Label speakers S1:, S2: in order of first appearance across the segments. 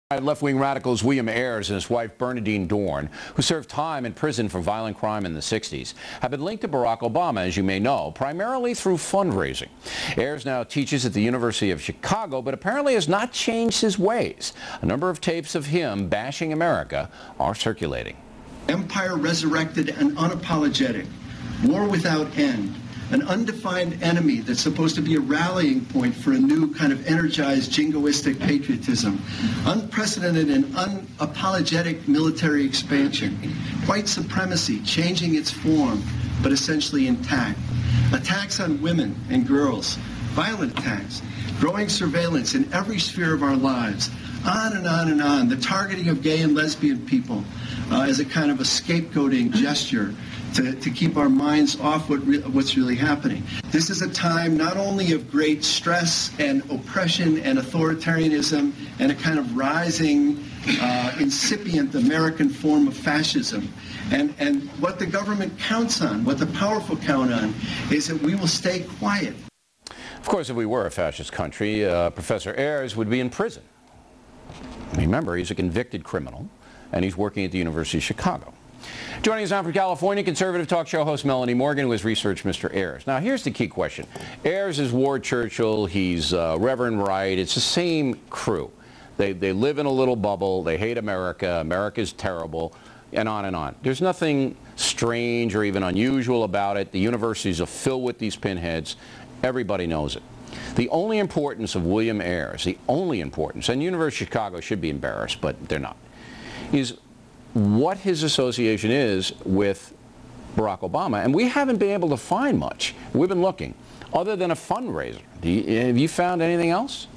S1: Left-wing radicals William Ayers and his wife Bernadine Dorn, who served time in prison for violent crime in the 60s, have been linked to Barack Obama, as you may know, primarily through fundraising. Ayers now teaches at the University of Chicago, but apparently has not changed his ways. A number of tapes of him bashing America are circulating.
S2: Empire resurrected and unapologetic, war without end, an undefined enemy that's supposed to be a rallying point for a new kind of energized jingoistic patriotism, unprecedented and unapologetic military expansion, white supremacy changing its form but essentially intact, attacks on women and girls, violent attacks, growing surveillance in every sphere of our lives, on and on and on, the targeting of gay and lesbian people as a kind of a scapegoating gesture to keep our minds off what's really happening. This is a time not only of great stress and oppression and authoritarianism and a kind of rising, incipient American form of fascism. And what the government counts on, what the powerful count on, is that we will stay quiet.
S1: Of course, if we were a fascist country, Professor Ayers would be in prison. Remember, he's a convicted criminal, and he's working at the University of Chicago. Joining us now from California, conservative talk show host Melanie Morgan, who has researched Mr. Ayers. Now, here's the key question. Ayers is Ward Churchill. He's Reverend Wright. It's the same crew. They live in a little bubble. They hate America. America's terrible, and on and on. There's nothing strange or even unusual about it. The universities are filled with these pinheads. Everybody knows it. The only importance of William Ayers, the only importance, and University of Chicago should be embarrassed, but they're not, is what his association is with Barack Obama. And we haven't been able to find much. We've been looking, other than a fundraiser. Have you found anything else?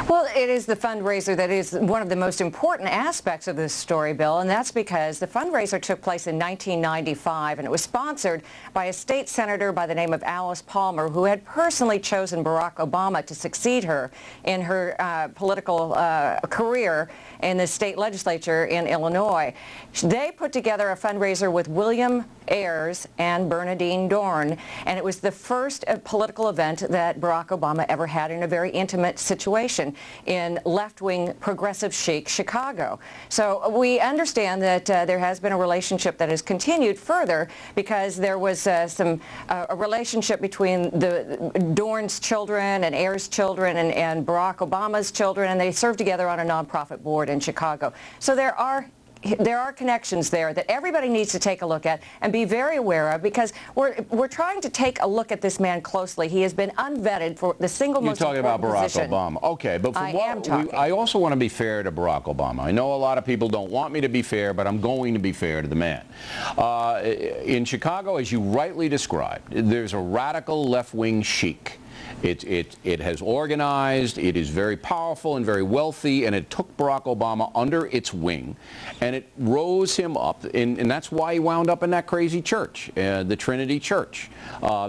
S3: Well, it is the fundraiser that is one of the most important aspects of this story, Bill, and that's because the fundraiser took place in 1995, and it was sponsored by a state senator by the name of Alice Palmer, who had personally chosen Barack Obama to succeed her in her political career in the state legislature in Illinois. They put together a fundraiser with William Ayers and Bernadine Dorn, and it was the first political event that Barack Obama ever had in a very intimate situation in left-wing progressive chic Chicago. So we understand that there has been a relationship that has continued further because there was a relationship between the Dorn's children and Ayers' children and Barack Obama's children, and they served together on a nonprofit board in Chicago. So there are connections there that everybody needs to take a look at and be very aware of, because we're trying to take a look at this man closely. He has been unvetted for the single most important position.
S1: You're talking about Barack Obama. Okay, but I also want to be fair to Barack Obama. I know a lot of people don't want me to be fair, but I'm going to be fair to the man. In Chicago, as you rightly described, there's a radical left-wing chic. It has organized, it is very powerful and very wealthy, and it took Barack Obama under its wing, and it rose him up, and that's why he wound up in that crazy church, the Trinity Church.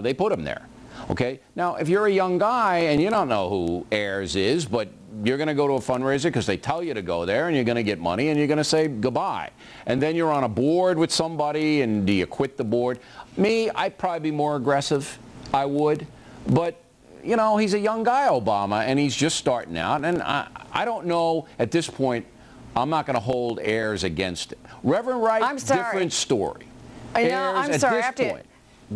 S1: They put him there. Okay? Now, if you're a young guy and you don't know who Ayers is, but you're going to go to a fundraiser because they tell you to go there, and you're going to get money, and you're going to say goodbye. And then you're on a board with somebody, and do you quit the board? Me, I'd probably be more aggressive. I would. But you know, he's a young guy, Obama, and he's just starting out. And I don't know, at this point, I'm not going to hold Ayers against him. Reverend Wright, different story.
S3: I know, I'm sorry.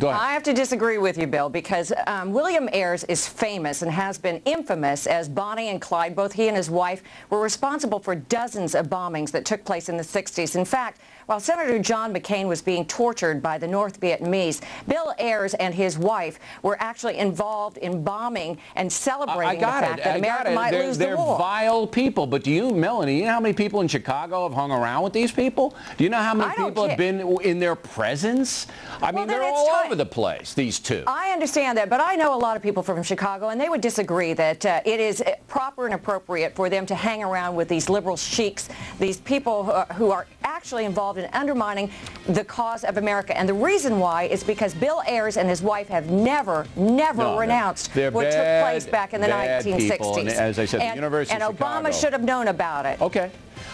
S3: I have to disagree with you, Bill, because William Ayers is famous and has been infamous as Bonnie and Clyde. Both he and his wife were responsible for dozens of bombings that took place in the 60s. In fact, while Senator John McCain was being tortured by the North Vietnamese, Bill Ayers and his wife were actually involved in bombing and celebrating the fact that America might lose the war.
S1: They're vile people, but do you, Melanie, you know how many people in Chicago have hung around with these people? Do you know how many people have been in their presence? I mean, they're all over the place, these two. I
S3: understand that, but I know a lot of people from Chicago, and they would disagree that it is proper and appropriate for them to hang around with these liberal sheiks, these people who are actually involved in undermining the cause of America. And the reason why is because Bill Ayers and his wife have never renounced what took place back in the 1960s.
S1: People. And as I said, the University of Chicago.
S3: And Obama should have known about it.
S1: Okay.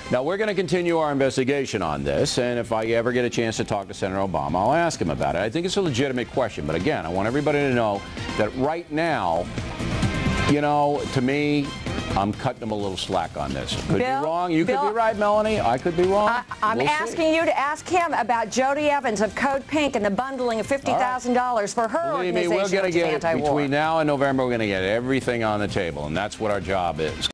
S1: Now, we're going to continue our investigation on this, and if I ever get a chance to talk to Senator Obama, I'll ask him about it. I think it's a legitimate question, but again, I want everybody to know that right now, you know, to me, I'm cutting them a little slack on this. Could
S3: Bill,
S1: be wrong. You
S3: Bill,
S1: could be right, Melanie. I could be wrong.
S3: I'm asking you to ask him about Jody Evans of Code Pink and the bundling of $50,000 for her
S1: Believe me,
S3: organization,
S1: we're going to get
S3: anti-war.
S1: between now and November. We're going to get everything on the table, and that's what our job is.